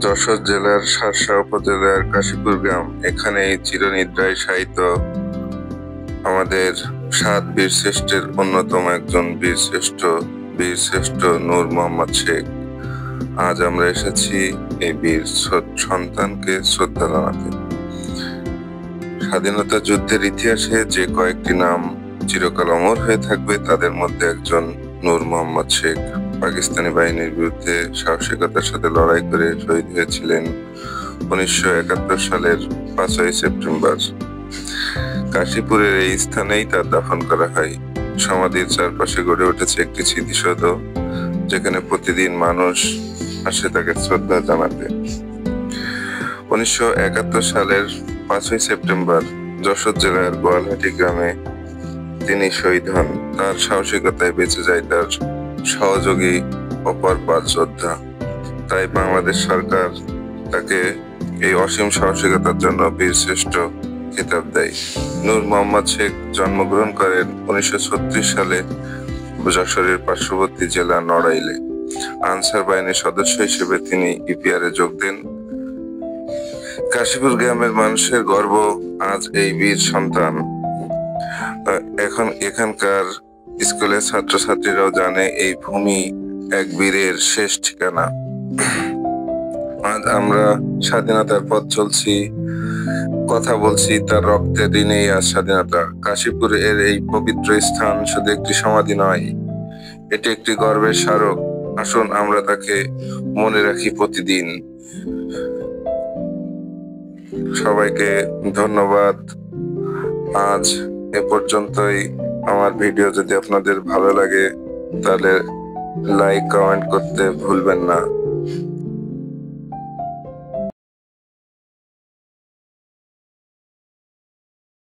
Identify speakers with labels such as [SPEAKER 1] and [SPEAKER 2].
[SPEAKER 1] যশোর জেলার শার্শা উপজেলার কাশীপুর গ্রাম, এখানে চিরনিদ্রায় শায়িত আমাদের ৭ বীরশ্রেষ্ঠের অন্যতম একজন বীরশ্রেষ্ঠ নূর মোহাম্মদ শেখ। আজ আমরা এসেছি এই বীর সন্তানকে শ্রদ্ধা জানাতে। স্বাধীনতা যুদ্ধের ইতিহাসে যে কয়েকটি নাম চিরকাল অমর হয়ে থাকবে, তাদের মধ্যে একজন নূর মোহাম্মদ শেখ। পাকিস্তানি বাহিনীর বিরুদ্ধে সাহসিকতার সাথে লড়াই করে শহীদ হয়েছিলেন 1971 সালের 5ই সেপ্টেম্বর। কাশীপুরের এই স্থানেই তার দাফন করা হয়। সমাধির চারপাশে গড়ে উঠেছে একটি স্মৃতিসৌধ, যেখানে প্রতিদিন মানুষ আসে তাকে শ্রদ্ধা জানাতে। 1971 সালের 5ই সেপ্টেম্বর যশোর জেলার গোয়ালহাটি গ্রামে তিনি শহীদ হন। তার সাহসিকতায় বেঁচে যায় তার সহযোগী অপর 5 যোদ্ধা। তাই বাংলাদেশ সরকার তাকে এই অসীম সাহসিকতার জন্য বীরশ্রেষ্ঠ খেতাব দেয়। নূর মোহাম্মদ শেখ জন্মগ্রহণ করেন 1936 সালে যশোরের পার্শ্ববর্তী জেলা নড়াইলে। আনসার বাহিনীর সদস্য হিসেবে তিনি ইপিআরে যোগ দেন। কাশীপুর গ্রামের মানুষের গর্ব আজ এই বীর সন্তান। এখানকার স্কুলের ছাত্রছাত্রীরাও জানে এই ভূমি এক বীরের শেষ ঠিকানা। আজ আমরা স্বাধীনতার পথ চলছি, কথা বলছি, তার রক্তের ঋণেই আজ স্বাধীনতা। কাশীপুরের এই পবিত্র স্থান শুধু একটি সমাধি নয়, এটি একটি গর্বের স্মারক। আসুন আমরা তাকে মনে রাখি প্রতিদিন। সবাইকে ধন্যবাদ। আজ এ পর্যন্তই। আমার ভিডিও যদি আপনাদের ভালো লাগে তাহলে লাইক কমেন্ট করতে ভুলবেন না।